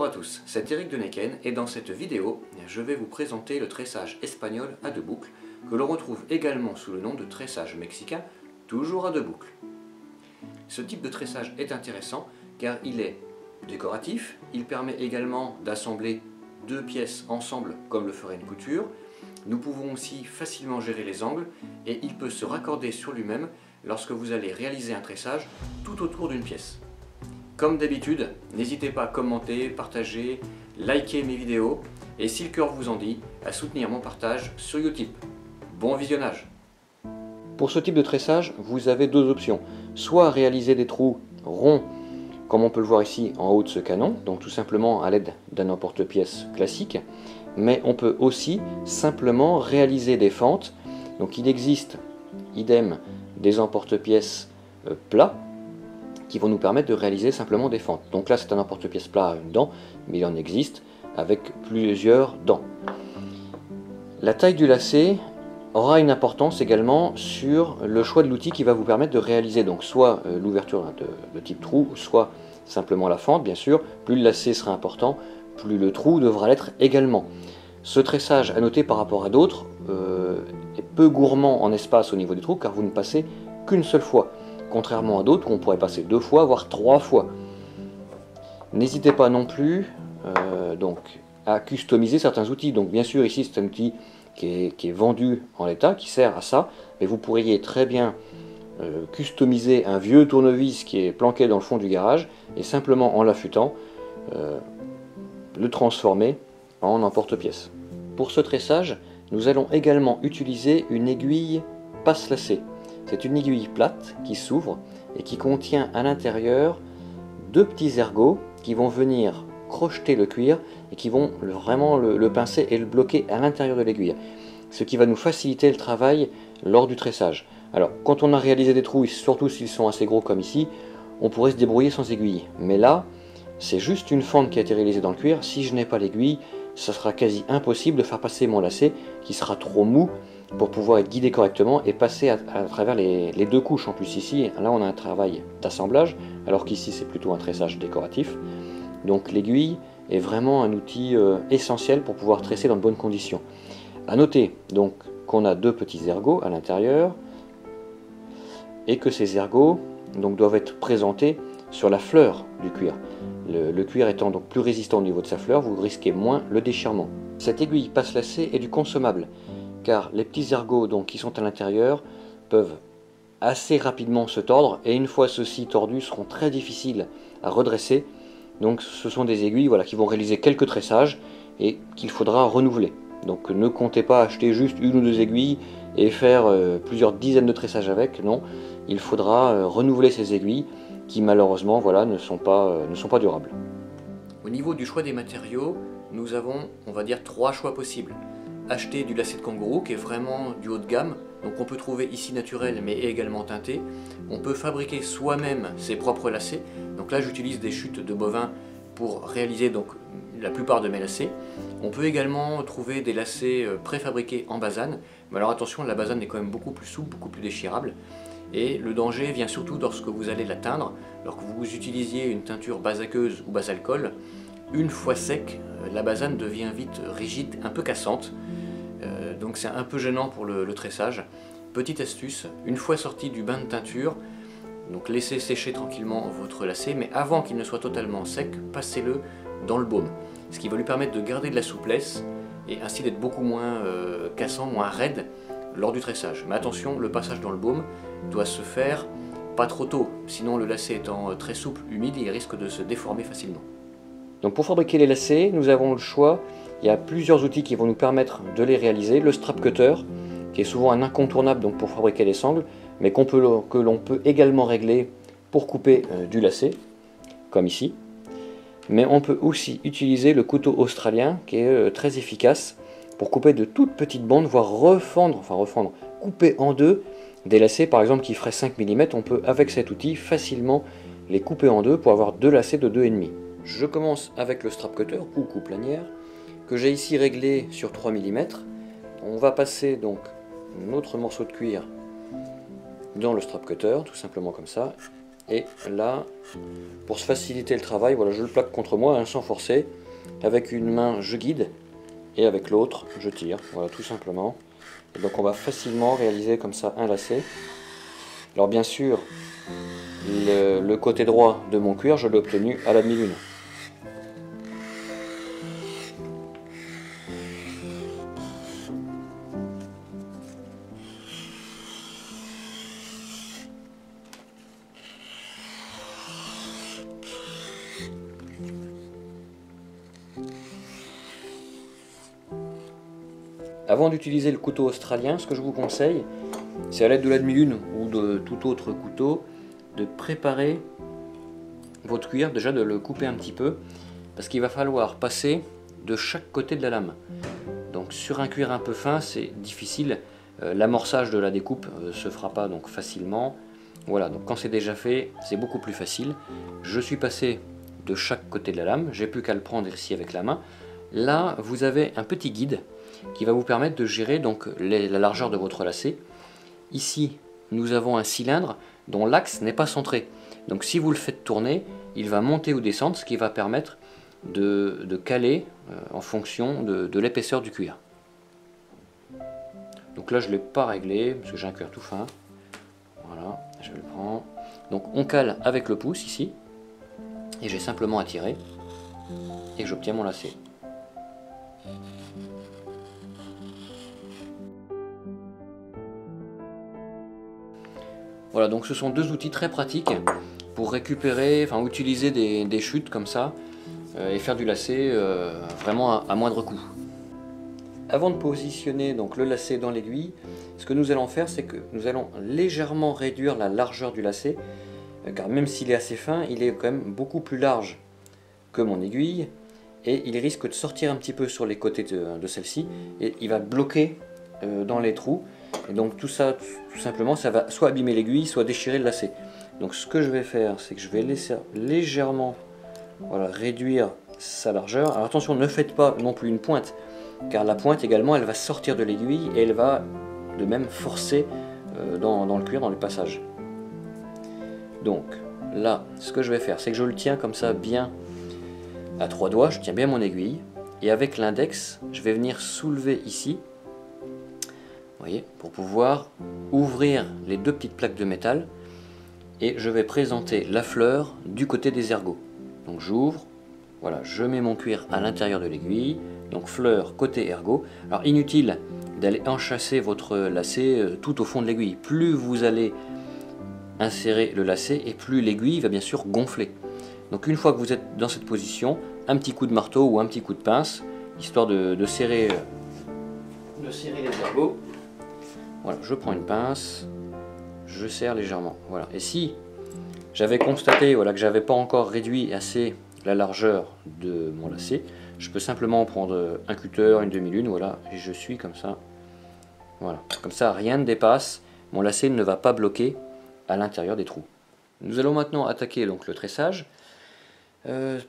Bonjour à tous, c'est Eric de Neken et dans cette vidéo, je vais vous présenter le tressage espagnol à deux boucles que l'on retrouve également sous le nom de tressage mexicain, toujours à deux boucles. Ce type de tressage est intéressant car il est décoratif, il permet également d'assembler deux pièces ensemble comme le ferait une couture. Nous pouvons aussi facilement gérer les angles et il peut se raccorder sur lui-même lorsque vous allez réaliser un tressage tout autour d'une pièce. Comme d'habitude, n'hésitez pas à commenter, partager, liker mes vidéos et si le cœur vous en dit, à soutenir mon partage sur Utip. Bon visionnage! Pour ce type de tressage, vous avez deux options. Soit réaliser des trous ronds, comme on peut le voir ici en haut de ce canon, donc tout simplement à l'aide d'un emporte-pièce classique, mais on peut aussi simplement réaliser des fentes. Donc il existe, idem, des emporte-pièces plats, qui vont nous permettre de réaliser simplement des fentes. Donc là c'est un emporte-pièce plat à une dent, mais il en existe avec plusieurs dents. La taille du lacet aura une importance également sur le choix de l'outil qui va vous permettre de réaliser donc soit l'ouverture de type trou, soit simplement la fente bien sûr. Plus le lacet sera important, plus le trou devra l'être également. Ce tressage, à noter par rapport à d'autres, est peu gourmand en espace au niveau du trou car vous ne passez qu'une seule fois. Contrairement à d'autres où on pourrait passer deux fois, voire trois fois. N'hésitez pas non plus donc, à customiser certains outils. Donc bien sûr ici c'est un outil qui est vendu en l'état, qui sert à ça, mais vous pourriez très bien customiser un vieux tournevis qui est planqué dans le fond du garage et simplement en l'affûtant le transformer en emporte-pièce. Pour ce tressage, nous allons également utiliser une aiguille passe-lacet. C'est une aiguille plate qui s'ouvre et qui contient à l'intérieur deux petits ergots qui vont venir crocheter le cuir et qui vont vraiment le pincer et le bloquer à l'intérieur de l'aiguille. Ce qui va nous faciliter le travail lors du tressage. Alors quand on a réalisé des trous, surtout s'ils sont assez gros comme ici, on pourrait se débrouiller sans aiguille. Mais là, c'est juste une fente qui a été réalisée dans le cuir. Si je n'ai pas l'aiguille, ça sera quasi impossible de faire passer mon lacet qui sera trop mou pour pouvoir être guidé correctement et passer à travers les deux couches. En plus ici, là on a un travail d'assemblage, alors qu'ici c'est plutôt un tressage décoratif. Donc l'aiguille est vraiment un outil essentiel pour pouvoir tresser dans de bonnes conditions. A noter donc qu'on a deux petits ergots à l'intérieur et que ces ergots donc, doivent être présentés sur la fleur du cuir. Le cuir étant donc plus résistant au niveau de sa fleur, vous risquez moins le déchirement. Cette aiguille passe-lacet est du consommable, car les petits ergots donc, qui sont à l'intérieur peuvent assez rapidement se tordre, et une fois ceux-ci tordus seront très difficiles à redresser. Donc ce sont des aiguilles voilà, qui vont réaliser quelques tressages et qu'il faudra renouveler. Donc ne comptez pas acheter juste une ou deux aiguilles et faire plusieurs dizaines de tressages avec, non. Il faudra renouveler ces aiguilles qui malheureusement voilà, ne sont pas durables. Au niveau du choix des matériaux, nous avons, on va dire, trois choix possibles. Acheter du lacet de kangourou qui est vraiment du haut de gamme, donc on peut trouver ici naturel mais également teinté. On peut fabriquer soi-même ses propres lacets, donc là j'utilise des chutes de bovins pour réaliser donc la plupart de mes lacets. On peut également trouver des lacets préfabriqués en basane, mais alors attention, la basane est quand même beaucoup plus souple, beaucoup plus déchirable. Et le danger vient surtout lorsque vous allez la teindre, lorsque vous utilisiez une teinture base aqueuse ou base alcool. Une fois sec, la basane devient vite rigide, un peu cassante, donc c'est un peu gênant pour le tressage. Petite astuce, une fois sorti du bain de teinture, donc laissez sécher tranquillement votre lacet, mais avant qu'il ne soit totalement sec, passez-le dans le baume, ce qui va lui permettre de garder de la souplesse et ainsi d'être beaucoup moins cassant, moins raide lors du tressage. Mais attention, le passage dans le baume doit se faire pas trop tôt, sinon le lacet étant très souple, humide, il risque de se déformer facilement. Donc pour fabriquer les lacets, nous avons le choix. Il y a plusieurs outils qui vont nous permettre de les réaliser. Le strap cutter, qui est souvent un incontournable donc pour fabriquer les sangles, mais que l'on peut également régler pour couper du lacet, comme ici. Mais on peut aussi utiliser le couteau australien, qui est très efficace pour couper de toutes petites bandes, voire couper en deux des lacets, par exemple, qui feraient 5 mm. On peut, avec cet outil, facilement les couper en deux pour avoir deux lacets de 2,5 mm. Je commence avec le strap cutter ou coupe lanière que j'ai ici réglé sur 3 mm. On va passer donc notre morceau de cuir dans le strap cutter, tout simplement comme ça, Et là, pour se faciliter le travail, voilà, je le plaque contre moi hein, sans forcer. Avec une main, je guide et avec l'autre, je tire. Voilà, tout simplement. Et donc on va facilement réaliser comme ça un lacet. Alors bien sûr, le côté droit de mon cuir, je l'ai obtenu à la demi-lune. Avant d'utiliser le couteau australien, ce que je vous conseille, c'est à l'aide de la demi-lune ou de tout autre couteau, de préparer votre cuir, déjà de le couper un petit peu, parce qu'il va falloir passer de chaque côté de la lame. Donc sur un cuir un peu fin, c'est difficile, l'amorçage de la découpe se fera pas donc facilement. Voilà, donc quand c'est déjà fait, c'est beaucoup plus facile. Je suis passé de chaque côté de la lame, j'ai plus qu'à le prendre ici avec la main. Là, vous avez un petit guide qui va vous permettre de gérer donc la largeur de votre lacet. Ici, nous avons un cylindre dont l'axe n'est pas centré. Donc si vous le faites tourner, il va monter ou descendre, ce qui va permettre de caler en fonction de l'épaisseur du cuir. Donc là, je ne l'ai pas réglé, parce que j'ai un cuir tout fin. Voilà, je le prends. Donc on cale avec le pouce ici, et j'ai simplement à tirer, et j'obtiens mon lacet. Voilà, donc ce sont deux outils très pratiques pour récupérer, enfin utiliser des chutes comme ça et faire du lacet vraiment à moindre coût. Avant de positionner donc le lacet dans l'aiguille, ce que nous allons faire, c'est que nous allons légèrement réduire la largeur du lacet, car même s'il est assez fin, il est quand même beaucoup plus large que mon aiguille, et il risque de sortir un petit peu sur les côtés de celle-ci, et il va bloquer dans les trous. Et donc tout ça, tout simplement, ça va soit abîmer l'aiguille, soit déchirer le lacet. Donc ce que je vais faire, c'est que je vais laisser légèrement réduire sa largeur. Alors attention, ne faites pas non plus une pointe, car la pointe également, elle va sortir de l'aiguille et elle va de même forcer dans le cuir, dans le passage. Donc là, ce que je vais faire, c'est que je le tiens comme ça bien à 3 doigts, je tiens bien mon aiguille, et avec l'index, je vais venir soulever ici, vous voyez, pour pouvoir ouvrir les deux petites plaques de métal, et je vais présenter la fleur du côté des ergots. Donc j'ouvre, voilà, je mets mon cuir à l'intérieur de l'aiguille, donc fleur côté ergot. Alors inutile d'aller enchâsser votre lacet tout au fond de l'aiguille. Plus vous allez insérer le lacet et plus l'aiguille va bien sûr gonfler. Donc une fois que vous êtes dans cette position, un petit coup de marteau ou un petit coup de pince, histoire de serrer les ergots. Voilà, je prends une pince, je serre légèrement. Voilà. Et si j'avais constaté que j'avais pas encore réduit assez la largeur de mon lacet, je peux simplement prendre un cutter, une demi-lune, voilà, et je suis comme ça. Voilà, comme ça rien ne dépasse, mon lacet ne va pas bloquer à l'intérieur des trous. Nous allons maintenant attaquer donc le tressage.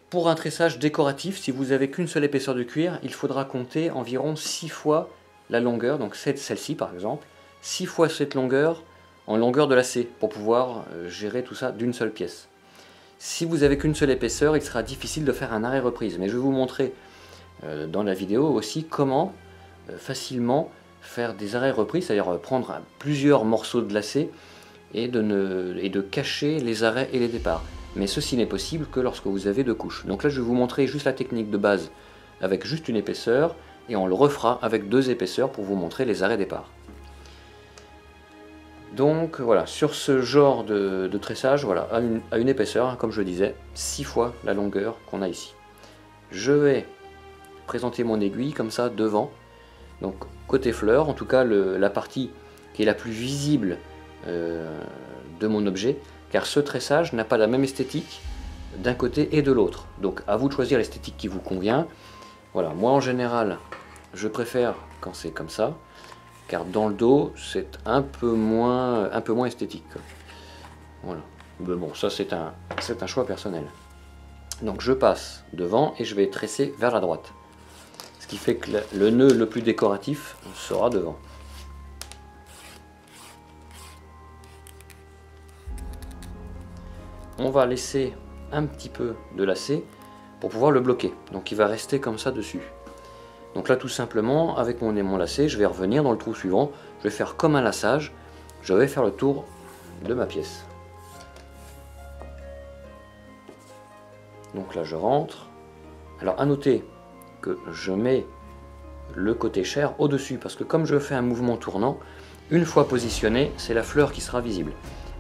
Pour un tressage décoratif, si vous n'avez qu'une seule épaisseur de cuir, il faudra compter environ 6 fois la longueur, donc celle-ci par exemple, 6 fois cette longueur en longueur de lacet pour pouvoir gérer tout ça d'une seule pièce. Si vous n'avez qu'une seule épaisseur, il sera difficile de faire un arrêt reprise, mais je vais vous montrer dans la vidéo aussi comment facilement faire des arrêts reprises, c'est-à-dire prendre plusieurs morceaux de lacet et de cacher les arrêts et les départs. Mais ceci n'est possible que lorsque vous avez 2 couches. Donc là je vais vous montrer juste la technique de base avec juste une épaisseur, et on le refera avec 2 épaisseurs pour vous montrer les arrêts départ. Donc voilà, sur ce genre de tressage, voilà, à une épaisseur, hein, comme je le disais, 6 fois la longueur qu'on a ici. Je vais présenter mon aiguille comme ça devant, donc côté fleur, en tout cas la partie qui est la plus visible de mon objet, car ce tressage n'a pas la même esthétique d'un côté et de l'autre. Donc à vous de choisir l'esthétique qui vous convient. Voilà, moi en général, je préfère quand c'est comme ça, car dans le dos, c'est un peu moins esthétique. Voilà. Mais bon, ça c'est un choix personnel. Donc je passe devant et je vais tresser vers la droite. Ce qui fait que le nœud le plus décoratif sera devant. on va laisser un petit peu de lacet pour pouvoir le bloquer. Donc il va rester comme ça dessus. Donc là tout simplement, avec mon lacet, je vais revenir dans le trou suivant, je vais faire comme un laçage, je vais faire le tour de ma pièce. Donc là je rentre. Alors à noter que je mets le côté chair au-dessus, parce que comme je fais un mouvement tournant, une fois positionné, c'est la fleur qui sera visible.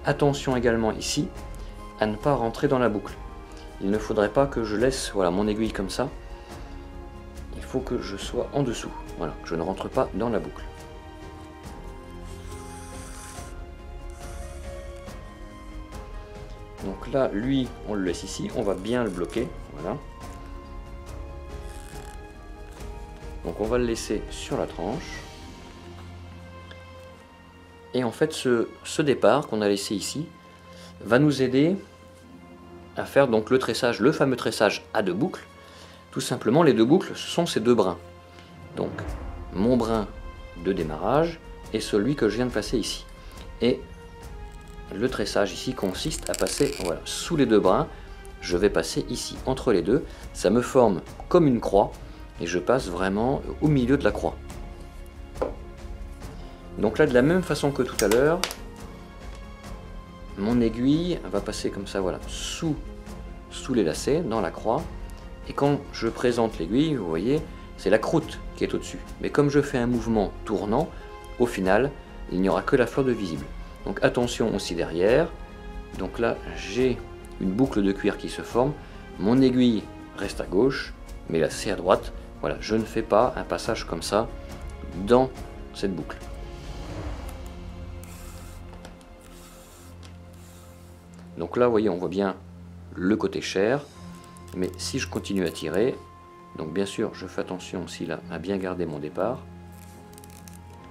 Attention également ici, à ne pas rentrer dans la boucle. Il ne faudrait pas que je laisse voilà, mon aiguille comme ça. Il faut que je sois en dessous, voilà, que je ne rentre pas dans la boucle. Donc là, lui, on le laisse ici, on va bien le bloquer, voilà. Donc on va le laisser sur la tranche. Et en fait, ce départ qu'on a laissé ici va nous aider à faire donc le tressage, le fameux tressage à deux boucles. Tout simplement, les deux boucles, ce sont ces deux brins. Donc, mon brin de démarrage et celui que je viens de passer ici. Et le tressage ici consiste à passer voilà, sous les deux brins. Je vais passer ici, entre les deux. Ça me forme comme une croix et je passe vraiment au milieu de la croix. Donc là, de la même façon que tout à l'heure, mon aiguille va passer comme ça, voilà, sous les lacets, dans la croix. Et quand je présente l'aiguille, vous voyez, c'est la croûte qui est au-dessus. Mais comme je fais un mouvement tournant, au final, il n'y aura que la fleur de visible. Donc attention aussi derrière. Donc là, j'ai une boucle de cuir qui se forme. Mon aiguille reste à gauche, mes lacets à droite. Voilà, je ne fais pas un passage comme ça dans cette boucle. Donc là, vous voyez, on voit bien le côté chair. Mais si je continue à tirer, donc bien sûr, je fais attention aussi là à bien garder mon départ.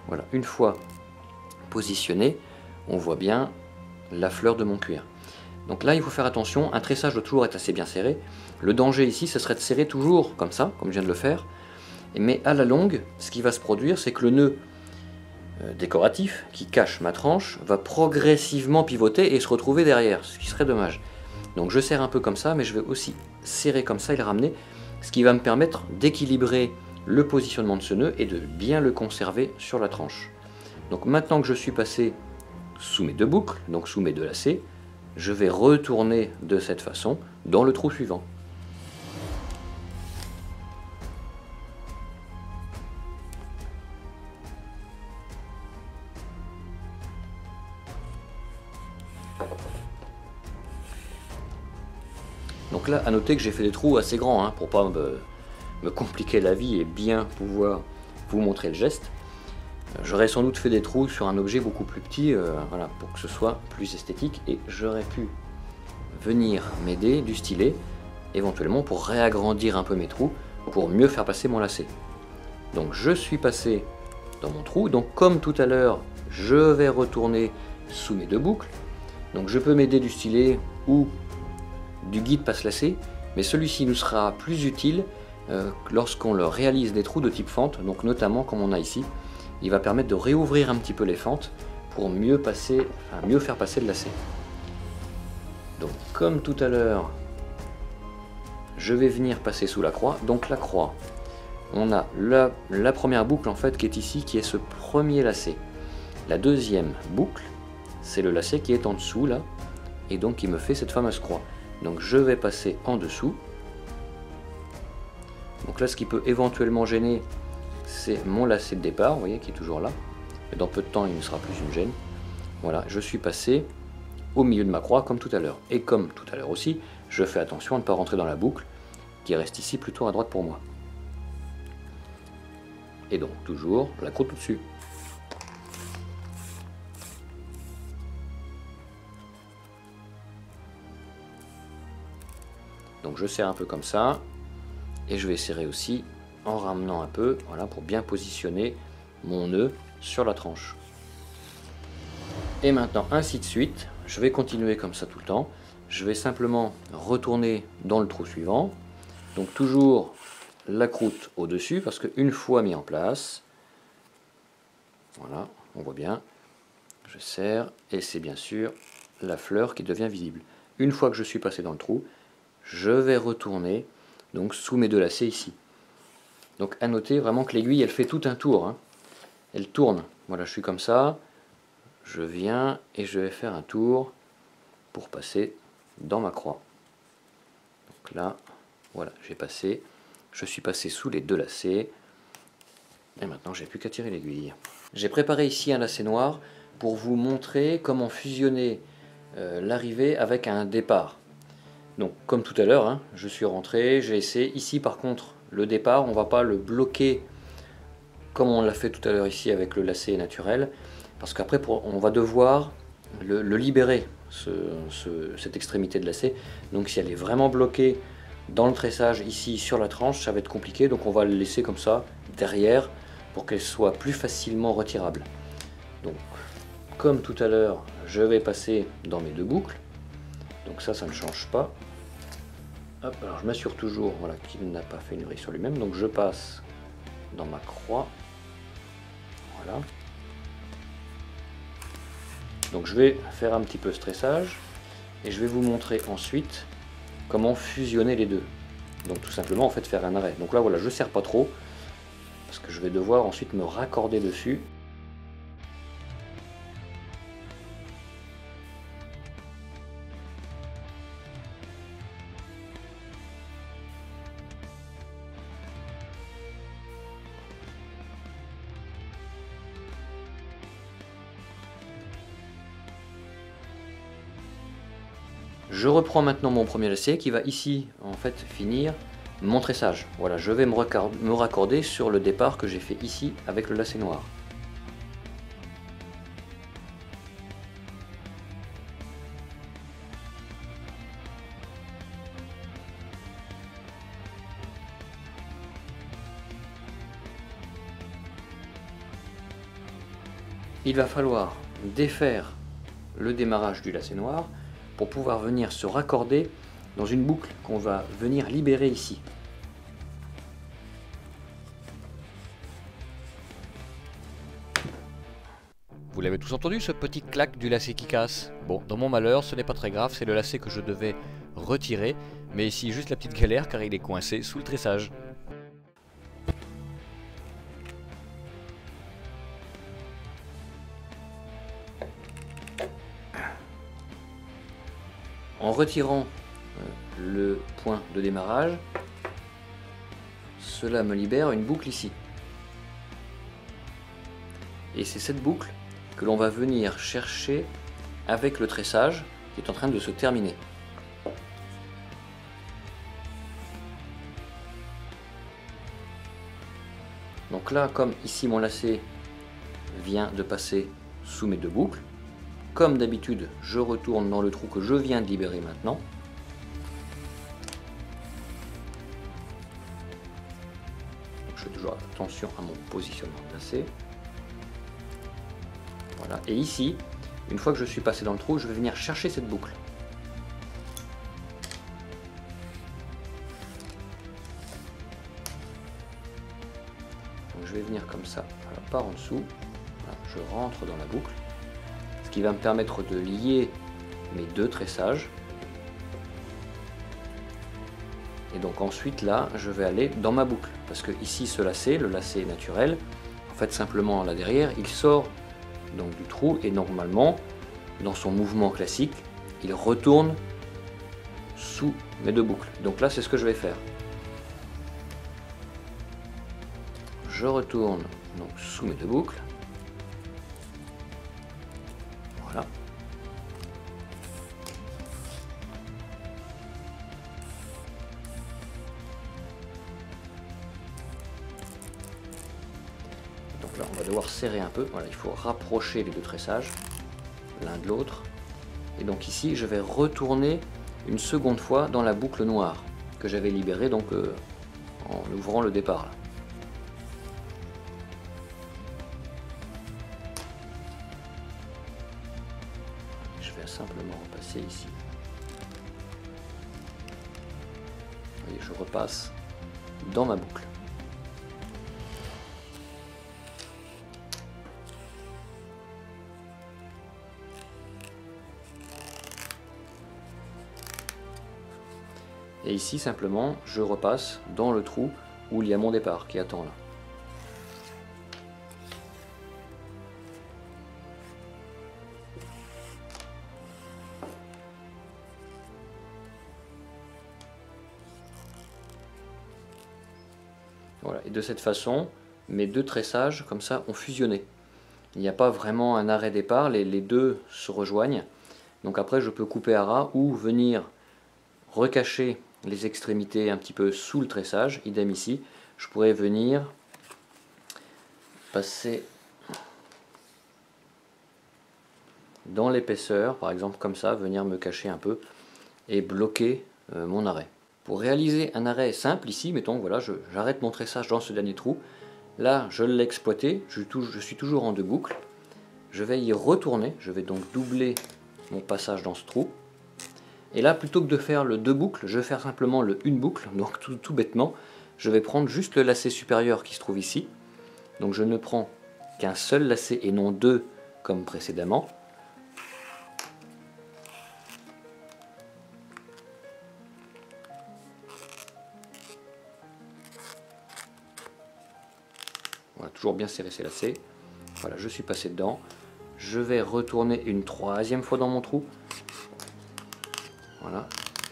Voilà, une fois positionné, on voit bien la fleur de mon cuir. Donc là, il faut faire attention, un tressage doit toujours être assez bien serré. Le danger ici, ce serait de serrer toujours comme ça, comme je viens de le faire. Mais à la longue, ce qui va se produire, c'est que le nœud décoratif qui cache ma tranche va progressivement pivoter et se retrouver derrière, ce qui serait dommage. Donc je serre un peu comme ça, mais je vais aussi serrer comme ça et le ramener, ce qui va me permettre d'équilibrer le positionnement de ce nœud et de bien le conserver sur la tranche. Donc maintenant que je suis passé sous mes deux boucles, donc sous mes deux lacets, je vais retourner de cette façon dans le trou suivant. Donc là, à noter que j'ai fait des trous assez grands pour pas me compliquer la vie et bien pouvoir vous montrer le geste. J'aurais sans doute fait des trous sur un objet beaucoup plus petit, voilà, pour que ce soit plus esthétique, et j'aurais pu venir m'aider du stylet, éventuellement pour réagrandir un peu mes trous, pour mieux faire passer mon lacet. Donc je suis passé dans mon trou, donc comme tout à l'heure, je vais retourner sous mes deux boucles, donc je peux m'aider du stylet ou du guide passe-lacet, mais celui-ci nous sera plus utile lorsqu'on le réalise des trous de type fente, donc notamment comme on a ici. Il va permettre de réouvrir un petit peu les fentes pour mieux faire passer le lacet. Donc comme tout à l'heure, je vais venir passer sous la croix. Donc la croix, on a la première boucle en fait qui est ici, qui est ce premier lacet. La deuxième boucle, c'est le lacet qui est en dessous là, et donc qui me fait cette fameuse croix. Donc je vais passer en dessous. Donc là, ce qui peut éventuellement gêner, c'est mon lacet de départ, vous voyez, qui est toujours là. Et dans peu de temps, il ne sera plus une gêne. Voilà, je suis passé au milieu de ma croix, comme tout à l'heure. Et comme tout à l'heure aussi, je fais attention à ne pas rentrer dans la boucle, qui reste ici plutôt à droite pour moi. Et donc, toujours la croûte au-dessus. Donc je serre un peu comme ça, et je vais serrer aussi en ramenant un peu, voilà, pour bien positionner mon nœud sur la tranche. Et maintenant, ainsi de suite, je vais continuer comme ça tout le temps. Je vais simplement retourner dans le trou suivant, donc toujours la croûte au-dessus, parce qu'une fois mis en place, voilà, on voit bien, je serre, et c'est bien sûr la fleur qui devient visible. une fois que je suis passé dans le trou, je vais retourner donc sous mes deux lacets ici. Donc à noter vraiment que l'aiguille elle fait tout un tour, hein. Elle tourne. Voilà, je suis comme ça, je viens et je vais faire un tour pour passer dans ma croix. Donc là, voilà, j'ai passé, je suis passé sous les deux lacets et maintenant j'ai plus qu'à tirer l'aiguille. J'ai préparé ici un lacet noir pour vous montrer comment fusionner l'arrivée avec un départ. Donc comme tout à l'heure, hein, je suis rentré, j'ai essayé. Ici par contre, le départ, on ne va pas le bloquer comme on l'a fait tout à l'heure ici avec le lacet naturel, parce qu'après on va devoir le libérer, cette extrémité de lacet. Donc si elle est vraiment bloquée dans le tressage ici sur la tranche, ça va être compliqué, donc on va le laisser comme ça derrière pour qu'elle soit plus facilement retirable. Donc comme tout à l'heure, je vais passer dans mes deux boucles, donc ça ne change pas. Hop, alors je m'assure toujours, voilà, qu'il n'a pas fait une rille sur lui-même, donc je passe dans ma croix, voilà. Donc je vais faire un petit peu ce tressage et je vais vous montrer ensuite comment fusionner les deux. Donc tout simplement en fait faire un arrêt. Donc là voilà, je ne serre pas trop parce que je vais devoir ensuite me raccorder dessus. Je reprends maintenant mon premier lacet qui va ici en fait finir mon tressage. Voilà, je vais me raccorder sur le départ que j'ai fait ici avec le lacet noir. Il va falloir défaire le démarrage du lacet noir pour pouvoir venir se raccorder dans une boucle qu'on va venir libérer ici. Vous l'avez tous entendu, ce petit clac du lacet qui casse. Bon, dans mon malheur, ce n'est pas très grave, c'est le lacet que je devais retirer, mais ici juste la petite galère car il est coincé sous le tressage. En retirant le point de démarrage, cela me libère une boucle ici. Et c'est cette boucle que l'on va venir chercher avec le tressage qui est en train de se terminer. Donc là, comme ici mon lacet vient de passer sous mes deux boucles, comme d'habitude, je retourne dans le trou que je viens de libérer maintenant. Donc je fais toujours attention à mon positionnement de lacet. Voilà. Et ici, une fois que je suis passé dans le trou, je vais venir chercher cette boucle. Donc je vais venir comme ça, voilà, par en dessous. Voilà, je rentre dans la boucle. Ce qui va me permettre de lier mes deux tressages. Et donc ensuite là, je vais aller dans ma boucle. Parce que ici, ce lacet, le lacet naturel, en fait simplement là derrière, il sort donc du trou et normalement, dans son mouvement classique, il retourne sous mes deux boucles. Donc là, c'est ce que je vais faire. Je retourne donc sous mes deux boucles. Voilà. Donc là, on va devoir serrer un peu. Voilà, il faut rapprocher les deux tressages, l'un de l'autre. Et donc ici, je vais retourner une seconde fois dans la boucle noire que j'avais libérée donc en ouvrant le départ. Là. Je vais simplement repasser ici. Et je repasse dans ma boucle. Et ici simplement je repasse dans le trou où il y a mon départ qui attend là. Voilà, et de cette façon, mes deux tressages comme ça ont fusionné. Il n'y a pas vraiment un arrêt départ, les deux se rejoignent. Donc après je peux couper à ras ou venir recacher les extrémités un petit peu sous le tressage, idem ici. Je pourrais venir passer dans l'épaisseur, par exemple comme ça, venir me cacher un peu et bloquer mon arrêt. Pour réaliser un arrêt simple ici, mettons, voilà, j'arrête mon tressage dans ce dernier trou. Là, je l'ai exploité, je suis toujours en deux boucles. Je vais y retourner, je vais donc doubler mon passage dans ce trou. Et là, plutôt que de faire le deux boucles, je vais faire simplement le une boucle. Donc tout bêtement, je vais prendre juste le lacet supérieur qui se trouve ici. Donc je ne prends qu'un seul lacet et non deux comme précédemment. Voilà, toujours bien serrer ces lacets. Voilà, je suis passé dedans. Je vais retourner une troisième fois dans mon trou. Voilà.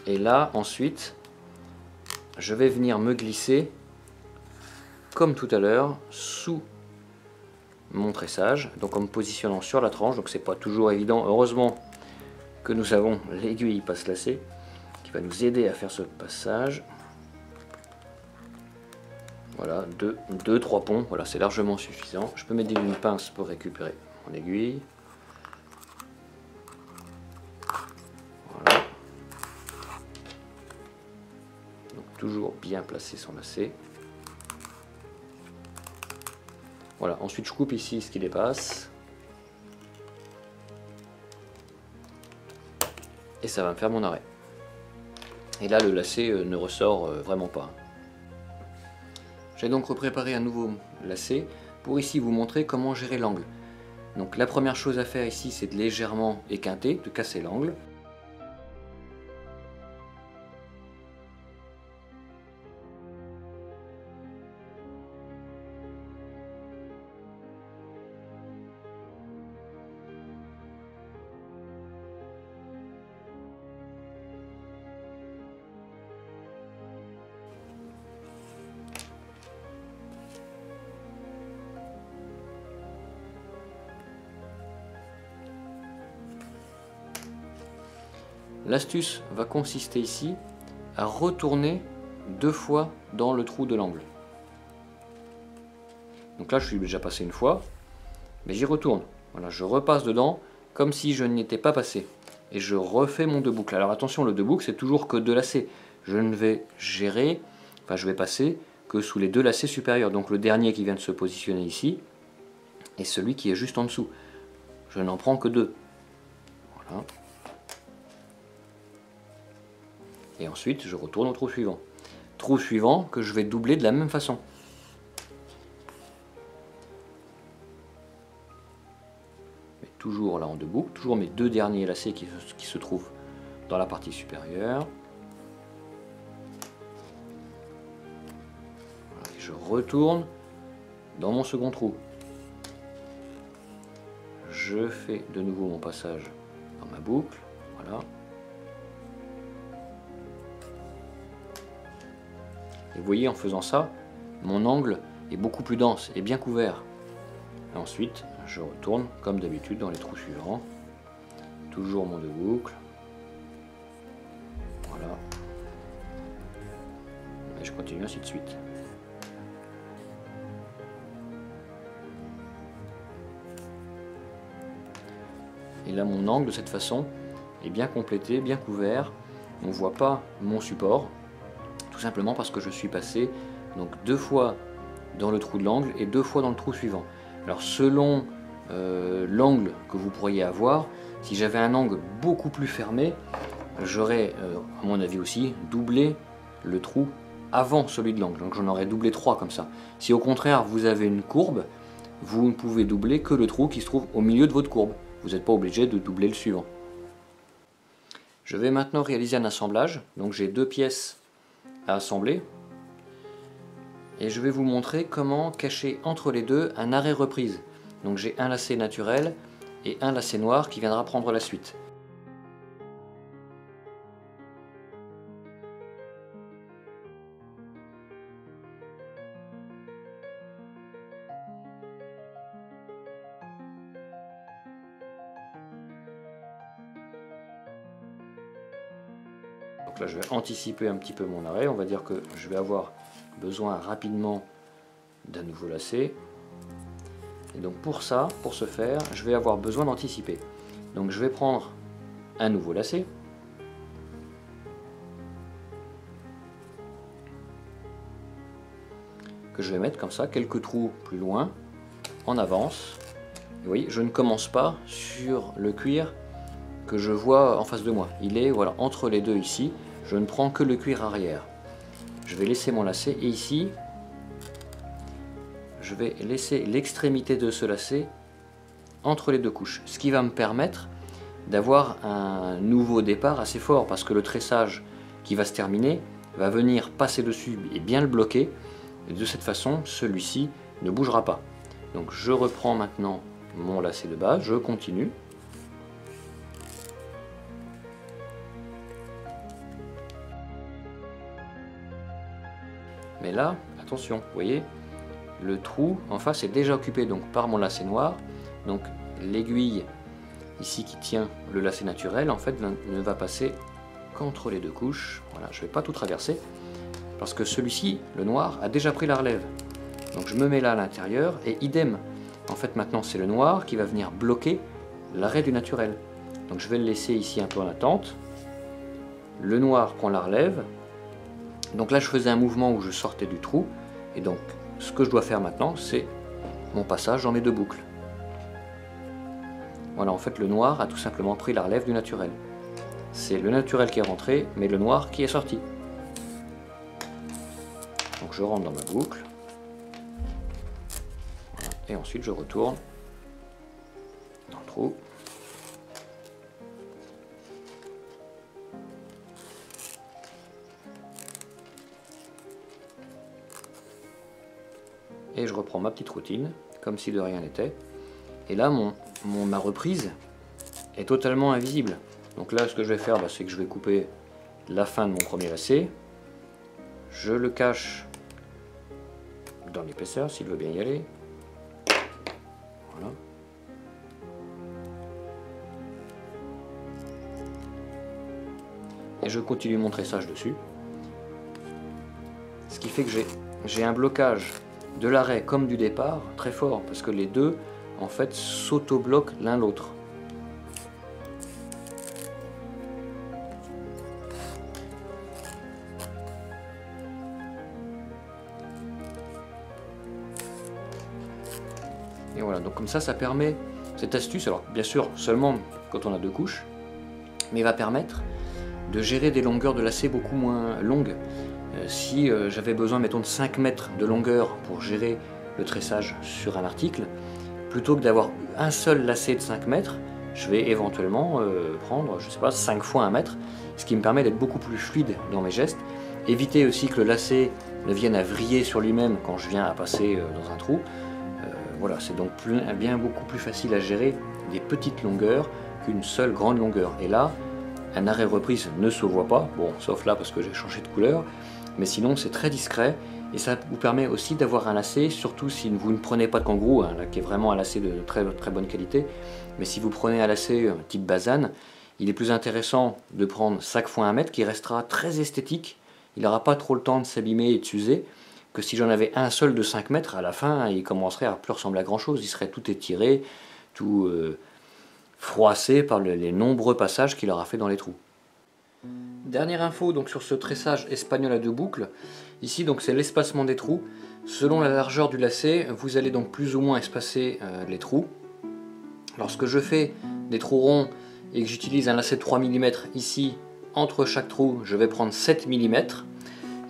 Et là, ensuite, je vais venir me glisser, comme tout à l'heure, sous mon tressage, donc en me positionnant sur la tranche. Donc c'est pas toujours évident. Heureusement que nous avons l'aiguille passe lacet qui va nous aider à faire ce passage. Voilà, 2-3 ponts, voilà, c'est largement suffisant. Je peux m'aider d'une pince pour récupérer mon aiguille. Voilà. Donc toujours bien placer son lacet. Voilà, ensuite je coupe ici ce qui dépasse. Et ça va me faire mon arrêt. Et là le lacet ne ressort vraiment pas. J'ai donc repréparé un nouveau lacet pour ici vous montrer comment gérer l'angle. Donc la première chose à faire ici, c'est de légèrement équinter, de casser l'angle. L'astuce va consister ici à retourner 2 fois dans le trou de l'angle. Donc là je suis déjà passé une fois, mais j'y retourne. Voilà, je repasse dedans comme si je n'y étais pas passé. Et je refais mon deux boucles. Alors attention, le deux boucles c'est toujours que deux lacets. Je ne vais gérer, enfin je vais passer que sous les deux lacets supérieurs. Donc le dernier qui vient de se positionner ici et celui qui est juste en dessous. Je n'en prends que deux. Voilà. Et ensuite, je retourne au trou suivant. Trou suivant que je vais doubler de la même façon. Mais toujours là en deux boucles, toujours mes deux derniers lacets qui se trouvent dans la partie supérieure. Voilà, et je retourne dans mon second trou. Je fais de nouveau mon passage dans ma boucle. Voilà. Et vous voyez, en faisant ça, mon angle est beaucoup plus dense et bien couvert. Et ensuite, je retourne comme d'habitude dans les trous suivants. Toujours mon deux boucles. Voilà. Et je continue ainsi de suite. Et là, mon angle de cette façon est bien complété, bien couvert. On ne voit pas mon support. Tout simplement parce que je suis passé donc 2 fois dans le trou de l'angle et 2 fois dans le trou suivant. Alors selon l'angle que vous pourriez avoir, si j'avais un angle beaucoup plus fermé, j'aurais à mon avis aussi doublé le trou avant celui de l'angle. Donc j'en aurais doublé 3 comme ça. Si au contraire vous avez une courbe, vous ne pouvez doubler que le trou qui se trouve au milieu de votre courbe. Vous n'êtes pas obligé de doubler le suivant. Je vais maintenant réaliser un assemblage. Donc j'ai 2 pièces à assembler. Et je vais vous montrer comment cacher entre les deux un arrêt reprise. Donc j'ai un lacet naturel et un lacet noir qui viendra prendre la suite. Donc là je vais anticiper un petit peu mon arrêt, on va dire que je vais avoir besoin rapidement d'un nouveau lacet. Et donc pour ça, pour ce faire, je vais avoir besoin d'anticiper. Donc je vais prendre un nouveau lacet. Que je vais mettre comme ça, quelques trous plus loin, en avance. Et vous voyez, je ne commence pas sur le cuir que je vois en face de moi. Il est voilà, entre les deux ici. Je ne prends que le cuir arrière. Je vais laisser mon lacet et ici, je vais laisser l'extrémité de ce lacet entre les deux couches. Ce qui va me permettre d'avoir un nouveau départ assez fort parce que le tressage qui va se terminer va venir passer dessus et bien le bloquer. Et de cette façon, celui-ci ne bougera pas. Donc je reprends maintenant mon lacet de base, je continue. Mais là, attention, vous voyez, le trou en face est déjà occupé donc par mon lacet noir. Donc l'aiguille ici qui tient le lacet naturel en fait ne va passer qu'entre les deux couches. Voilà, je ne vais pas tout traverser parce que celui-ci, le noir, a déjà pris la relève. Donc je me mets là à l'intérieur et idem. En fait maintenant c'est le noir qui va venir bloquer l'arrêt du naturel. Donc je vais le laisser ici un peu en attente. Le noir prend la relève. Donc là je faisais un mouvement où je sortais du trou et donc ce que je dois faire maintenant c'est mon passage dans les deux boucles. Voilà, en fait le noir a tout simplement pris la relève du naturel. C'est le naturel qui est rentré mais le noir qui est sorti. Donc je rentre dans ma boucle. Voilà. Et ensuite je retourne dans le trou. Et je reprends ma petite routine, comme si de rien n'était. Et là, ma reprise est totalement invisible. Donc là, ce que je vais faire, c'est que je vais couper la fin de mon premier lacet. Je le cache dans l'épaisseur, s'il veut bien y aller. Voilà. Et je continue mon tressage dessus. Ce qui fait que j'ai un blocage de l'arrêt comme du départ très fort parce que les deux en fait s'auto-bloquent l'un l'autre. Et voilà, donc comme ça permet cette astuce, alors bien sûr seulement quand on a deux couches, mais va permettre de gérer des longueurs de lacets beaucoup moins longues. Si j'avais besoin, mettons, de 5 mètres de longueur pour gérer le tressage sur un article, plutôt que d'avoir un seul lacet de 5 mètres, je vais éventuellement prendre, je sais pas, 5 fois 1 mètre, ce qui me permet d'être beaucoup plus fluide dans mes gestes. Éviter aussi que le lacet ne vienne à vriller sur lui-même quand je viens à passer dans un trou. Voilà, c'est donc bien beaucoup plus facile à gérer des petites longueurs qu'une seule grande longueur. Et là, un arrêt reprise ne se voit pas, bon, sauf là parce que j'ai changé de couleur, mais sinon c'est très discret et ça vous permet aussi d'avoir un lacet, surtout si vous ne prenez pas de kangourou, hein, là, qui est vraiment un lacet de très bonne qualité, mais si vous prenez un lacet type Bazane, il est plus intéressant de prendre 5 fois 1 mètre qui restera très esthétique, il n'aura pas trop le temps de s'abîmer et de s'user, que si j'en avais un seul de 5 mètres, à la fin il commencerait à plus ressembler à grand chose, il serait tout étiré, tout froissé par les nombreux passages qu'il aura fait dans les trous. Dernière info donc sur ce tressage espagnol à 2 boucles, ici donc c'est l'espacement des trous. Selon la largeur du lacet, vous allez donc plus ou moins espacer les trous. Lorsque je fais des trous ronds et que j'utilise un lacet de 3 mm ici, entre chaque trou, je vais prendre 7 mm.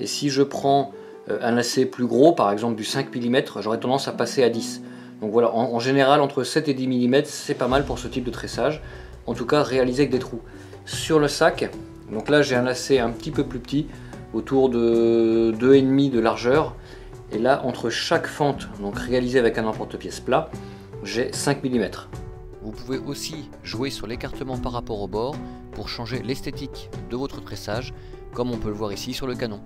Et si je prends un lacet plus gros, par exemple du 5 mm, j'aurais tendance à passer à 10. Donc voilà, en général entre 7 et 10 mm, c'est pas mal pour ce type de tressage. En tout cas, réalisé avec des trous. Sur le sac, donc là j'ai un lacet un petit peu plus petit, autour de 2,5 de largeur. Et là, entre chaque fente, donc réalisée avec un emporte-pièce plat, j'ai 5 mm. Vous pouvez aussi jouer sur l'écartement par rapport au bord pour changer l'esthétique de votre tressage, comme on peut le voir ici sur le canon.